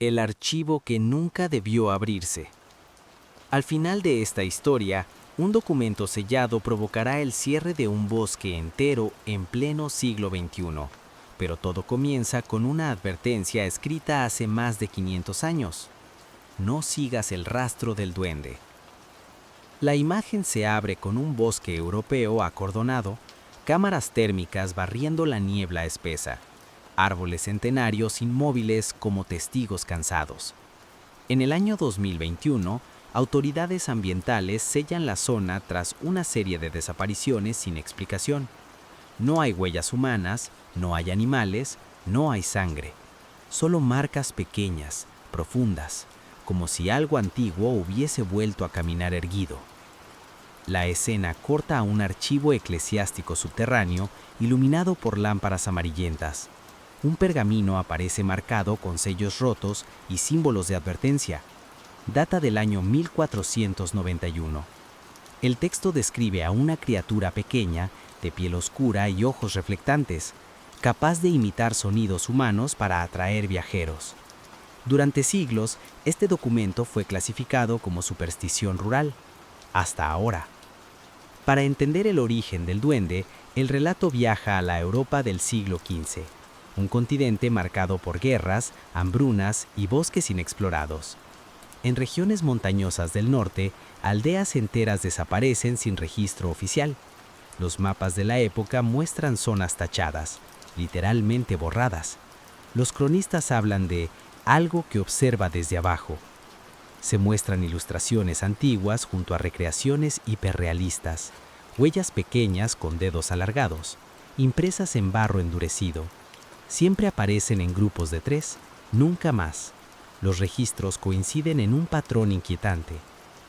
El archivo que nunca debió abrirse. Al final de esta historia, un documento sellado provocará el cierre de un bosque entero en pleno siglo XXI. Pero todo comienza con una advertencia escrita hace más de 500 años. No sigas el rastro del duende. La imagen se abre con un bosque europeo acordonado, cámaras térmicas barriendo la niebla espesa, árboles centenarios inmóviles como testigos cansados. En el año 2021, autoridades ambientales sellan la zona tras una serie de desapariciones sin explicación. No hay huellas humanas, no hay animales, no hay sangre. Solo marcas pequeñas, profundas, como si algo antiguo hubiese vuelto a caminar erguido. La escena corta a un archivo eclesiástico subterráneo iluminado por lámparas amarillentas. Un pergamino aparece marcado con sellos rotos y símbolos de advertencia. Data del año 1491. El texto describe a una criatura pequeña, de piel oscura y ojos reflectantes, capaz de imitar sonidos humanos para atraer viajeros. Durante siglos, este documento fue clasificado como superstición rural, hasta ahora. Para entender el origen del duende, el relato viaja a la Europa del siglo XV, un continente marcado por guerras, hambrunas y bosques inexplorados. En regiones montañosas del norte, aldeas enteras desaparecen sin registro oficial. Los mapas de la época muestran zonas tachadas, literalmente borradas. Los cronistas hablan de algo que observa desde abajo. Se muestran ilustraciones antiguas junto a recreaciones hiperrealistas, huellas pequeñas con dedos alargados, impresas en barro endurecido. Siempre aparecen en grupos de 3, nunca más. Los registros coinciden en un patrón inquietante.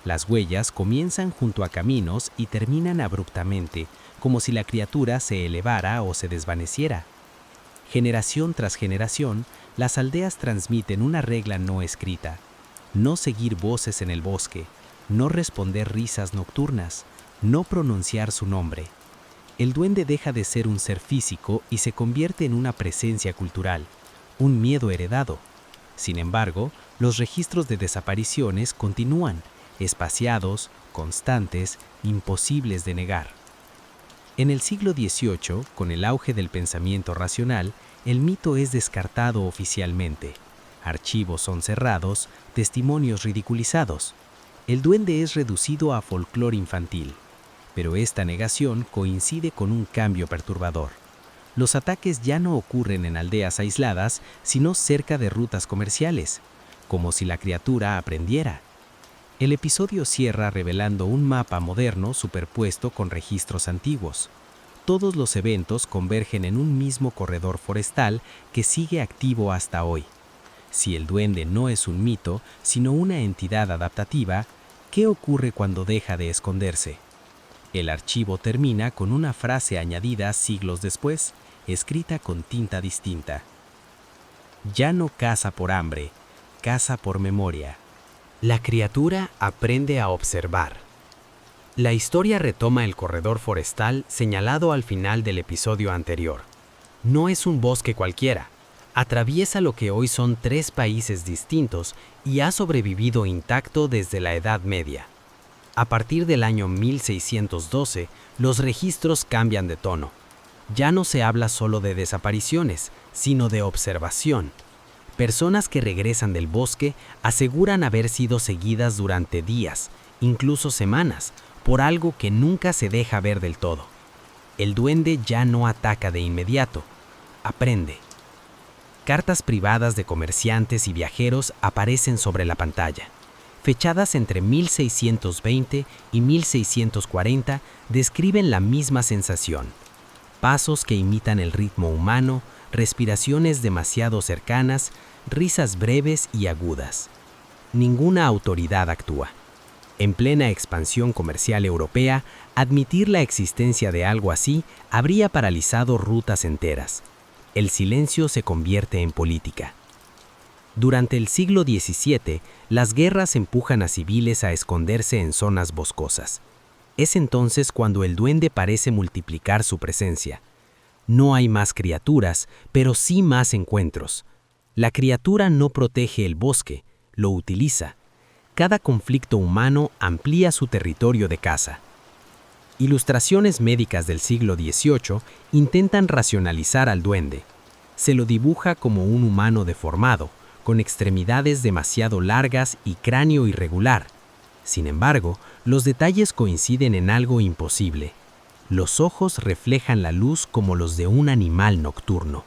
Las huellas comienzan junto a caminos y terminan abruptamente, como si la criatura se elevara o se desvaneciera. Generación tras generación, las aldeas transmiten una regla no escrita: no seguir voces en el bosque, no responder risas nocturnas, no pronunciar su nombre. El duende deja de ser un ser físico y se convierte en una presencia cultural, un miedo heredado. Sin embargo, los registros de desapariciones continúan, espaciados, constantes, imposibles de negar. En el siglo XVIII, con el auge del pensamiento racional, el mito es descartado oficialmente. Archivos son cerrados, testimonios ridiculizados. El duende es reducido a folclore infantil. Pero esta negación coincide con un cambio perturbador. Los ataques ya no ocurren en aldeas aisladas, sino cerca de rutas comerciales, como si la criatura aprendiera. El episodio cierra revelando un mapa moderno superpuesto con registros antiguos. Todos los eventos convergen en un mismo corredor forestal que sigue activo hasta hoy. Si el duende no es un mito, sino una entidad adaptativa, ¿qué ocurre cuando deja de esconderse? El archivo termina con una frase añadida siglos después, escrita con tinta distinta. Ya no caza por hambre, caza por memoria. La criatura aprende a observar. La historia retoma el corredor forestal señalado al final del episodio anterior. No es un bosque cualquiera. Atraviesa lo que hoy son 3 países distintos y ha sobrevivido intacto desde la Edad Media. A partir del año 1612, los registros cambian de tono. Ya no se habla solo de desapariciones, sino de observación. Personas que regresan del bosque aseguran haber sido seguidas durante días, incluso semanas, por algo que nunca se deja ver del todo. El duende ya no ataca de inmediato, aprende. Cartas privadas de comerciantes y viajeros aparecen sobre la pantalla. Fechadas entre 1620 y 1640, describen la misma sensación. Pasos que imitan el ritmo humano, respiraciones demasiado cercanas, risas breves y agudas. Ninguna autoridad actúa. En plena expansión comercial europea, admitir la existencia de algo así habría paralizado rutas enteras. El silencio se convierte en política. Durante el siglo XVII, las guerras empujan a civiles a esconderse en zonas boscosas. Es entonces cuando el duende parece multiplicar su presencia. No hay más criaturas, pero sí más encuentros. La criatura no protege el bosque, lo utiliza. Cada conflicto humano amplía su territorio de caza. Ilustraciones médicas del siglo XVIII intentan racionalizar al duende. Se lo dibuja como un humano deformado, con extremidades demasiado largas y cráneo irregular. Sin embargo, los detalles coinciden en algo imposible. Los ojos reflejan la luz como los de un animal nocturno.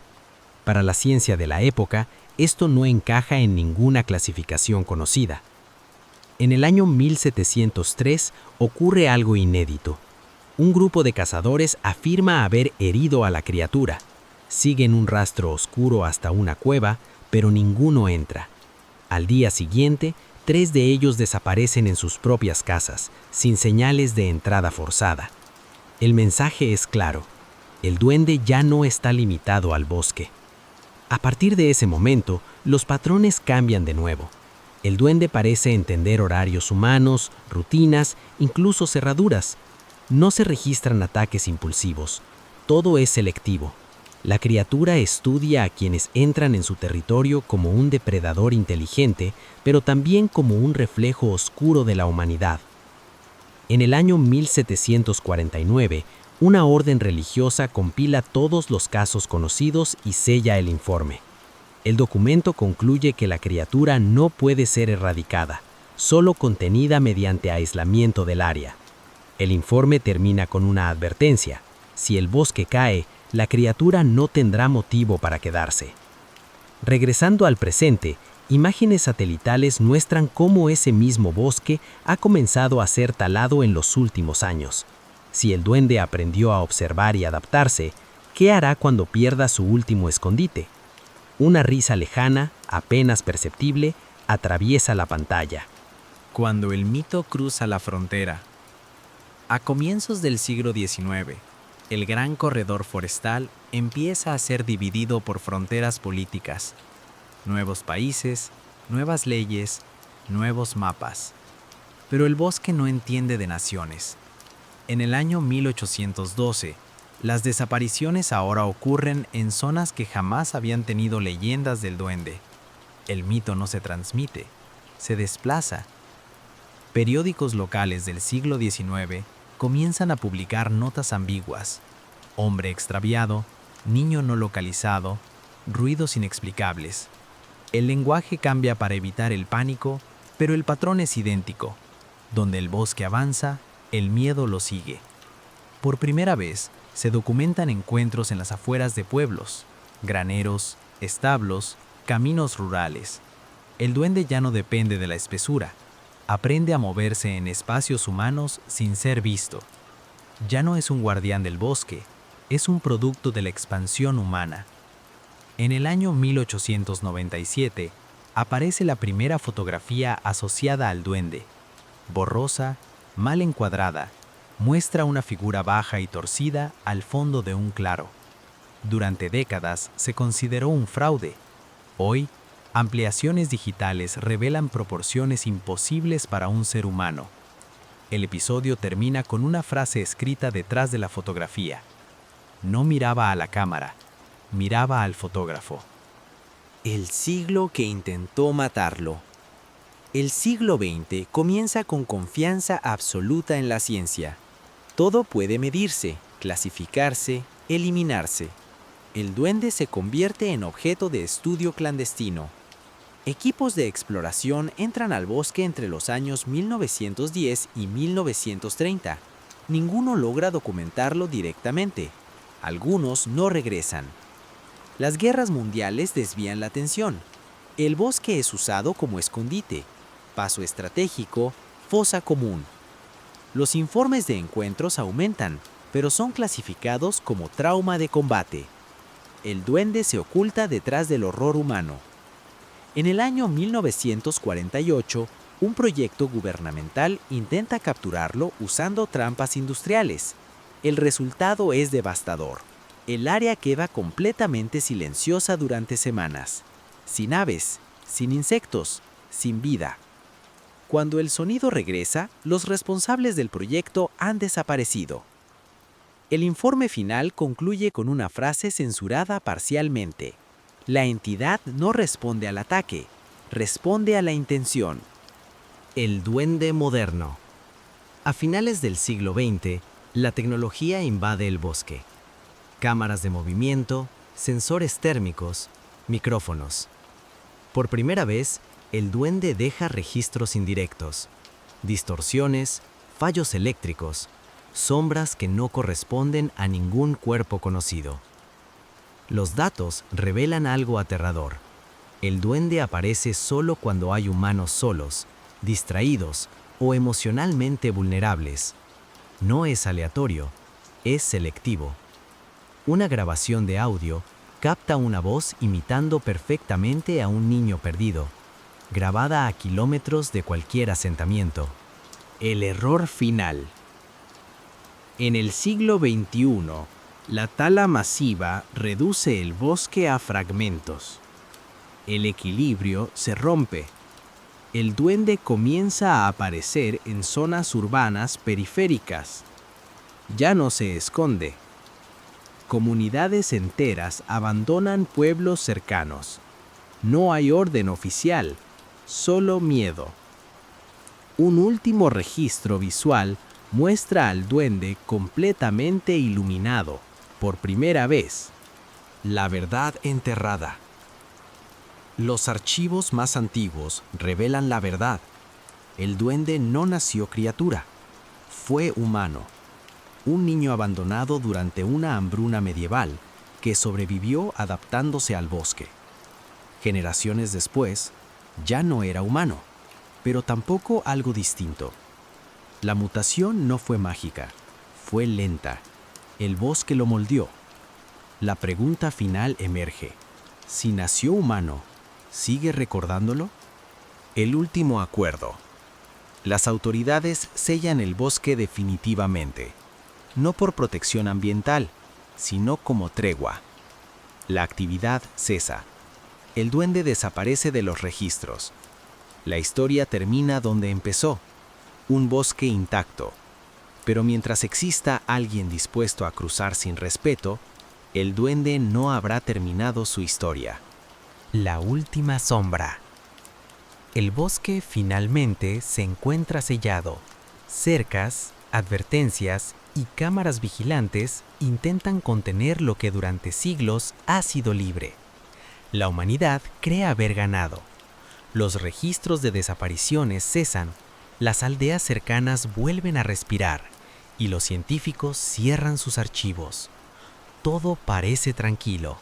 Para la ciencia de la época, esto no encaja en ninguna clasificación conocida. En el año 1703 ocurre algo inédito. Un grupo de cazadores afirma haber herido a la criatura. Siguen un rastro oscuro hasta una cueva, pero ninguno entra. Al día siguiente, 3 de ellos desaparecen en sus propias casas, sin señales de entrada forzada. El mensaje es claro: el duende ya no está limitado al bosque. A partir de ese momento, los patrones cambian de nuevo. El duende parece entender horarios humanos, rutinas, incluso cerraduras. No se registran ataques impulsivos. Todo es selectivo. La criatura estudia a quienes entran en su territorio como un depredador inteligente, pero también como un reflejo oscuro de la humanidad. En el año 1749, una orden religiosa compila todos los casos conocidos y sella el informe. El documento concluye que la criatura no puede ser erradicada, solo contenida mediante aislamiento del área. El informe termina con una advertencia: si el bosque cae, la criatura no tendrá motivo para quedarse. Regresando al presente, imágenes satelitales muestran cómo ese mismo bosque ha comenzado a ser talado en los últimos años. Si el duende aprendió a observar y adaptarse, ¿qué hará cuando pierda su último escondite? Una risa lejana, apenas perceptible, atraviesa la pantalla. Cuando el mito cruza la frontera. A comienzos del siglo XIX, el gran corredor forestal empieza a ser dividido por fronteras políticas. Nuevos países, nuevas leyes, nuevos mapas. Pero el bosque no entiende de naciones. En el año 1812, las desapariciones ahora ocurren en zonas que jamás habían tenido leyendas del duende. El mito no se transmite, se desplaza. Periódicos locales del siglo XIX comienzan a publicar notas ambiguas: hombre extraviado, niño no localizado, ruidos inexplicables. El lenguaje cambia para evitar el pánico, pero el patrón es idéntico. Donde el bosque avanza, el miedo lo sigue. Por primera vez, se documentan encuentros en las afueras de pueblos, graneros, establos, caminos rurales. El duende ya no depende de la espesura. Aprende a moverse en espacios humanos sin ser visto. Ya no es un guardián del bosque, es un producto de la expansión humana. En el año 1897, aparece la primera fotografía asociada al duende. Borrosa, mal encuadrada, muestra una figura baja y torcida al fondo de un claro. Durante décadas se consideró un fraude. Hoy, ampliaciones digitales revelan proporciones imposibles para un ser humano. El episodio termina con una frase escrita detrás de la fotografía: no miraba a la cámara, miraba al fotógrafo. El siglo que intentó matarlo. El siglo XX comienza con confianza absoluta en la ciencia. Todo puede medirse, clasificarse, eliminarse. El duende se convierte en objeto de estudio clandestino. Equipos de exploración entran al bosque entre los años 1910 y 1930. Ninguno logra documentarlo directamente. Algunos no regresan. Las guerras mundiales desvían la atención. El bosque es usado como escondite, paso estratégico, fosa común. Los informes de encuentros aumentan, pero son clasificados como trauma de combate. El duende se oculta detrás del horror humano. En el año 1948, un proyecto gubernamental intenta capturarlo usando trampas industriales. El resultado es devastador. El área queda completamente silenciosa durante semanas. Sin aves, sin insectos, sin vida. Cuando el sonido regresa, los responsables del proyecto han desaparecido. El informe final concluye con una frase censurada parcialmente: La entidad no responde al ataque, responde a la intención. El duende moderno. A finales del siglo XX, la tecnología invade el bosque. Cámaras de movimiento, sensores térmicos, micrófonos. Por primera vez, el duende deja registros indirectos, distorsiones, fallos eléctricos, sombras que no corresponden a ningún cuerpo conocido. Los datos revelan algo aterrador. El duende aparece solo cuando hay humanos solos, distraídos o emocionalmente vulnerables. No es aleatorio, es selectivo. Una grabación de audio capta una voz imitando perfectamente a un niño perdido, grabada a kilómetros de cualquier asentamiento. El error final. En el siglo XXI, la tala masiva reduce el bosque a fragmentos. El equilibrio se rompe. El duende comienza a aparecer en zonas urbanas periféricas. Ya no se esconde. Comunidades enteras abandonan pueblos cercanos. No hay orden oficial, solo miedo. Un último registro visual muestra al duende completamente iluminado, por primera vez. La verdad enterrada. Los archivos más antiguos revelan la verdad. El duende no nació criatura, fue humano. Un niño abandonado durante una hambruna medieval que sobrevivió adaptándose al bosque. Generaciones después, ya no era humano, pero tampoco algo distinto. La mutación no fue mágica, fue lenta. El bosque lo moldeó. La pregunta final emerge. Si nació humano, ¿sigue recordándolo? El último acuerdo. Las autoridades sellan el bosque definitivamente, no por protección ambiental, sino como tregua. La actividad cesa. El duende desaparece de los registros. La historia termina donde empezó, un bosque intacto. Pero mientras exista alguien dispuesto a cruzar sin respeto, el duende no habrá terminado su historia. La última sombra. El bosque finalmente se encuentra sellado. Cercas, advertencias y cámaras vigilantes intentan contener lo que durante siglos ha sido libre. La humanidad cree haber ganado. Los registros de desapariciones cesan, las aldeas cercanas vuelven a respirar y los científicos cierran sus archivos. Todo parece tranquilo,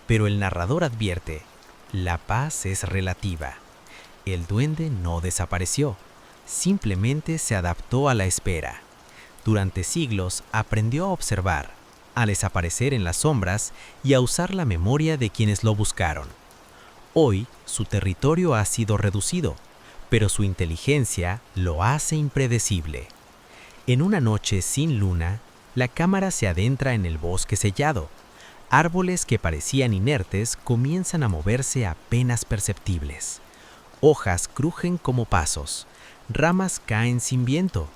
pero el narrador advierte, la paz es relativa. El duende no desapareció, simplemente se adaptó a la espera. Durante siglos aprendió a observar, a desaparecer en las sombras y a usar la memoria de quienes lo buscaron. Hoy su territorio ha sido reducido, pero su inteligencia lo hace impredecible. En una noche sin luna, la cámara se adentra en el bosque sellado. Árboles que parecían inertes comienzan a moverse apenas perceptibles. Hojas crujen como pasos, ramas caen sin viento.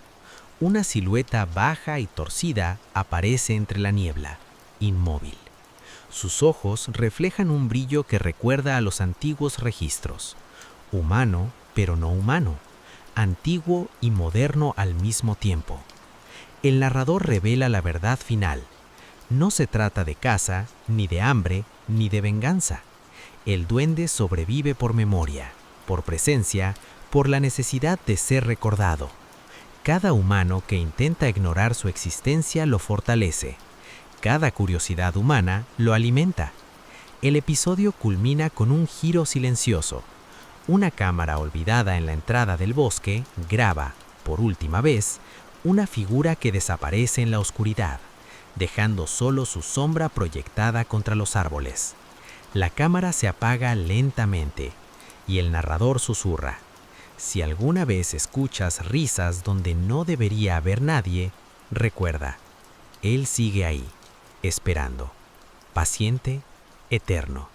Una silueta baja y torcida aparece entre la niebla, inmóvil. Sus ojos reflejan un brillo que recuerda a los antiguos registros. Humano, pero no humano. Antiguo y moderno al mismo tiempo. El narrador revela la verdad final. No se trata de caza, ni de hambre, ni de venganza. El duende sobrevive por memoria, por presencia, por la necesidad de ser recordado. Cada humano que intenta ignorar su existencia lo fortalece. Cada curiosidad humana lo alimenta. El episodio culmina con un giro silencioso. Una cámara olvidada en la entrada del bosque graba, por última vez, una figura que desaparece en la oscuridad, dejando solo su sombra proyectada contra los árboles. La cámara se apaga lentamente y el narrador susurra. Si alguna vez escuchas risas donde no debería haber nadie, recuerda, él sigue ahí, esperando, paciente, eterno.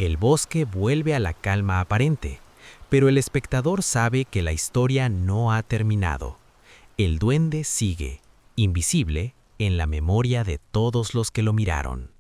El bosque vuelve a la calma aparente, pero el espectador sabe que la historia no ha terminado. El duende sigue, invisible, en la memoria de todos los que lo miraron.